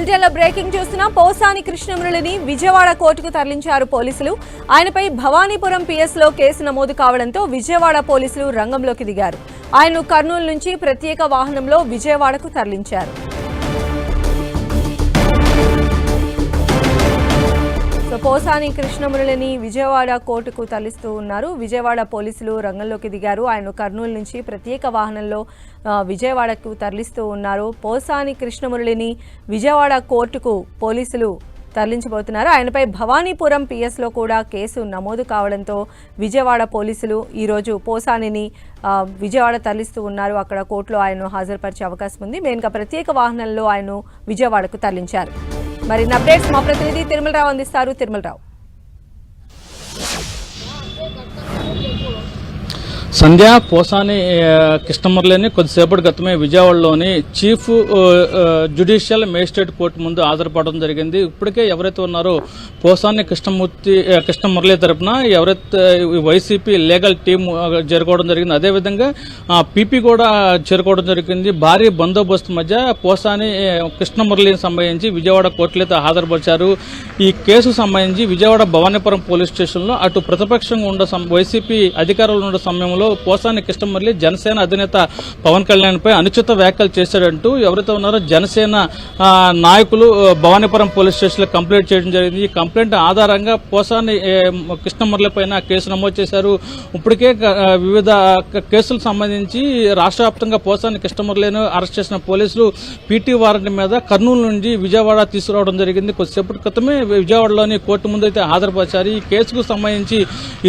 బులెటిన్లో బ్రేకింగ్ చూస్తున్నాం. పోసాని కృష్ణమురళిని విజయవాడ కోర్టుకు తరలించారు పోలీసులు. ఆయనపై భవానీపురం పిఎస్లో కేసు నమోదు కావడంతో విజయవాడ పోలీసులు రంగంలోకి దిగారు. ఆయన్ను కర్నూలు నుంచి ప్రత్యేక వాహనంలో విజయవాడకు తరలించారు. పోసాని కృష్ణమురళిని విజయవాడ కోర్టుకు తరలిస్తూ ఉన్నారు. విజయవాడ పోలీసులు రంగంలోకి దిగారు. ఆయన కర్నూలు నుంచి ప్రత్యేక వాహనంలో విజయవాడకు తరలిస్తూ ఉన్నారు. పోసాని కృష్ణమురళిని విజయవాడ కోర్టుకు పోలీసులు తరలించబోతున్నారు. ఆయనపై భవానీపురం పిఎస్లో కూడా కేసు నమోదు కావడంతో విజయవాడ పోలీసులు ఈరోజు పోసానిని విజయవాడ తరలిస్తూ ఉన్నారు. అక్కడ కోర్టులో ఆయన్ను హాజరుపరిచే అవకాశం ఉంది. మెయిన్గా ప్రత్యేక వాహనంలో ఆయన్ను విజయవాడకు తరలించారు. మరిన్ని అప్డేట్స్ మా ప్రతినిధి తిరుమలరావు అందిస్తారు. తిరుమలరావు. సంధ్య, పోసాని కృష్ణమురళిని కొద్దిసేపటి క్రితమే విజయవాడలోని చీఫ్ జ్యుడిషియల్ మేజిస్ట్రేట్ కోర్టు ముందు హాజరుపడడం జరిగింది. ఇప్పటికే ఎవరైతే ఉన్నారో పోసాని కృష్ణమురళి తరపున ఎవరైతే వైసీపీ లీగల్ టీం చేరుకోవడం జరిగింది, అదేవిధంగా పీపీ కూడా చేరుకోవడం జరిగింది. భారీ బందోబస్తు మధ్య పోసాని కృష్ణమురళికి సంబంధించి విజయవాడ కోర్టులో అయితే హాజరుపరిచారు. ఈ కేసుకు సంబంధించి విజయవాడ భవానీపురం పోలీస్ స్టేషన్లో అటు ప్రతిపక్షంగా ఉన్న వైసీపీ అధికారులు ఉన్న సమయంలో పోసాని కృష్ణమురళి జనసేన అధినేత పవన్ కళ్యాణ్ పై అనుచిత వ్యాఖ్యలు చేశాడంటూ ఎవరైతే ఉన్నారో జనసేన నాయకులు భవానీపురం పోలీస్ స్టేషన్ లో కంప్లైంట్ చేయడం జరిగింది. ఈ కంప్లైంట్ ఆధారంగా పోసాని కృష్ణమురళి పైన కేసు నమోదు చేశారు. ఇప్పటికే వివిధ కేసులకు సంబంధించి రాష్ట్ర వ్యాప్తంగా పోసాని కృష్ణమురళిని అరెస్ట్ చేసిన పోలీసులు పీటీ వారెంట్ మీద కర్నూలు నుంచి విజయవాడ తీసుకురావడం జరిగింది. కొద్దిసేపటి క్రితమే విజయవాడలోని కోర్టు ముందు అయితే హాజరుపరిచారు. ఈ కేసుకు సంబంధించి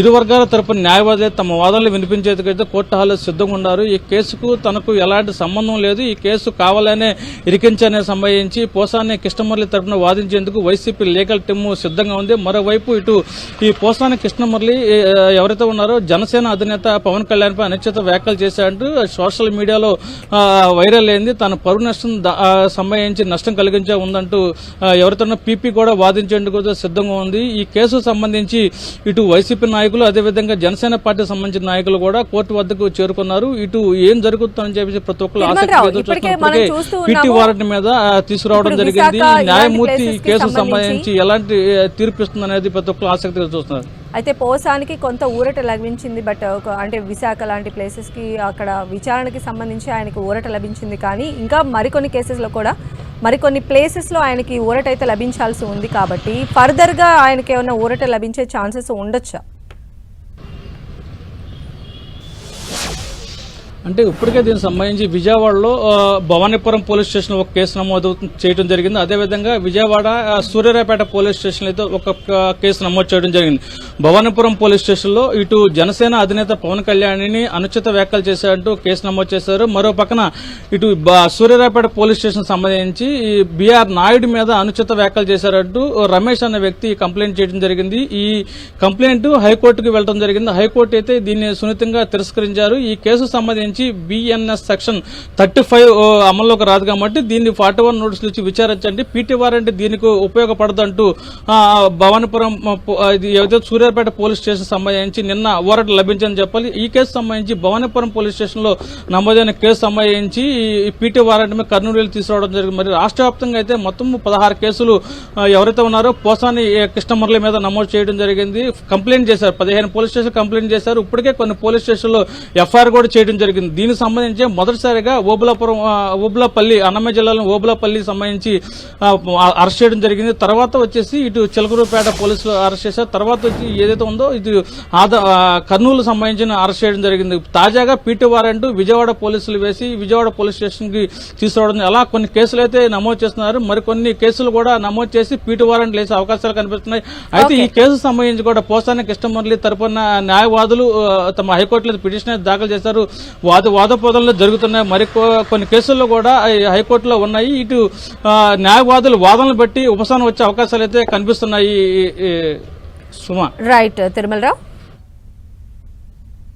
ఇరు వర్గాల తరపున న్యాయవాదులు తమ వాదనలు వినిపించేందుకైతే కోర్టు హాల్లో సిద్ధంగా ఉన్నారు. ఈ కేసుకు తనకు ఎలాంటి సంబంధం లేదు, ఈ కేసు కావాలనే ఇరికించనే సంబంధించి పోసాని కృష్ణమురళి తరపున వాదించేందుకు వైసీపీ లీగల్ టీమ్ సిద్ధంగా ఉంది. మరోవైపు ఇటు ఈ పోసాని కృష్ణమురళి ఎవరైతే ఉన్నారో జనసేన అధినేత పవన్ కళ్యాణ్ పై అనుచిత వ్యాఖ్యలు చేశారంటూ సోషల్ మీడియాలో వైరల్ అయింది. తన పరువు నష్టం సంబంధించి నష్టం కలిగించే ఉందంటూ ఎవరితో పీపీ కూడా వాదించేందుకు సిద్ధంగా ఉంది. ఈ కేసుకు సంబంధించి ఇటు వైసీపీ నాయకులు అదేవిధంగా జనసేన పార్టీ సంబంధించిన నాయకులు కూడా కోర్టు వద్దకు చేరుకున్నారు. ఇటు ఏం జరుగుతుందని చెప్పి ప్రతి ఒక్కరు ఆసక్తి పీటీ వారెంట్ మీద తీసుకురావడం జరిగింది. న్యాయమూర్తి కేసుకు సంబంధించి ఎలాంటి తీర్పు ఇస్తుంది అనేది ప్రతి ఒక్కరు ఆసక్తిగా చూస్తున్నారు. అయితే పోసానికి కొంత ఊరట లభించింది. బట్ అంటే విశాఖ లాంటి ప్లేసెస్ కి అక్కడ విచారణకి సంబంధించి ఆయనకి ఊరట లభించింది. కానీ ఇంకా మరికొన్ని కేసెస్ లో కూడా మరికొన్ని ప్లేసెస్ లో ఆయనకి ఊరట అయితే లభించాల్సి ఉంది. కాబట్టి ఫర్దర్ గా ఆయనకి ఏమైనా ఊరట లభించే ఛాన్సెస్ ఉండొచ్చా? అంటే ఇప్పటికే దీనికి సంబంధించి విజయవాడలో భవానీపురం పోలీస్ స్టేషన్ ఒక కేసు నమోదు చేయడం జరిగింది. అదేవిధంగా విజయవాడ సూర్యారావుపేట పోలీస్ స్టేషన్ అయితే ఒక కేసు నమోదు చేయడం జరిగింది. భవానీపురం పోలీస్ స్టేషన్ లో ఇటు జనసేన అధినేత పవన్ కళ్యాణ్ని అనుచిత వ్యాఖ్యలు చేశారంటూ కేసు నమోదు చేశారు. మరో పక్కన ఇటు సూర్యారావుపేట పోలీస్ స్టేషన్ సంబంధించి బిఆర్ నాయుడు మీద అనుచిత వ్యాఖ్యలు చేశారంటూ రమేష్ అనే వ్యక్తి కంప్లైంట్ చేయడం జరిగింది. ఈ కంప్లైంట్ హైకోర్టుకు వెళ్లడం జరిగింది. హైకోర్టు అయితే దీన్ని సున్నితంగా తిరస్కరించారు. ఈ కేసు సంబంధించి బిఎన్ఎస్ సెక్షన్ 35 అమల్లోకి రాదు కాబట్టి దీన్ని 41 నోటీసులు ఇచ్చి విచారించండి, పీటీ వారెంట్ దీనికి ఉపయోగపడదంటూ భవానీపురం ఏదైతే సూర్యాపేట పోలీస్ స్టేషన్ సంబంధించి నిన్న వారెంట్ లభించని చెప్పాలి. ఈ కేసు సంబంధించి భవానీపురం పోలీస్ స్టేషన్ లో నమోదైన కేసు సంబంధించి పీటీ వారెంట్ మీద కర్నూలు తీసుకురావడం జరిగింది. మరి రాష్ట్ర వ్యాప్తంగా అయితే మొత్తం 16 కేసులు ఎవరైతే ఉన్నారో పోసాని కృష్ణమురళి మీద నమోదు చేయడం జరిగింది. కంప్లైంట్ చేశారు, 15 పోలీస్ స్టేషన్ కంప్లైంట్ చేశారు. ఇప్పటికే కొన్ని పోలీస్ స్టేషన్లో ఎఫ్ఐఆర్ కూడా చేయడం జరిగింది. దీనికి సంబంధించి మొదటిసారిగా ఓబులాపల్లి అన్నమయ్య జిల్లాలో ఓబులాపల్లికి సంబంధించి అరెస్ట్ చేయడం జరిగింది. తర్వాత వచ్చేసి ఇటు చిలకలూరుపేట పోలీసులు అరెస్ట్ చేశారు. తర్వాత వచ్చి ఏదైతే ఉందో ఇది కర్నూలు సంబంధించిన అరెస్ట్ చేయడం జరిగింది. తాజాగా పీటీ వారెంట్ విజయవాడ పోలీసులు వేసి విజయవాడ పోలీస్ స్టేషన్ కి తీసుకురావడం, అలా కొన్ని కేసులు అయితే నమోదు చేస్తున్నారు. మరికొన్ని కేసులు కూడా నమోదు చేసి పీటీ వారెంట్ వేసే అవకాశాలు కనిపిస్తున్నాయి. అయితే ఈ కేసు సంబంధించి కూడా పోసాని కృష్ణమురళి తరపున న్యాయవాదులు తమ హైకోర్టులో పిటిషన్ దాఖలు చేశారు. వాదపోదనలు జరుగుతున్నాయి. మరి కొన్ని కేసుల్లో కూడా హైకోర్టులో ఉన్నాయి. ఇటు న్యాయవాదులు వాదనలు బట్టి ఉపశమనం వచ్చే అవకాశాలు అయితే కనిపిస్తున్నాయి. సుమా. రైట్ తిరుమలరావు.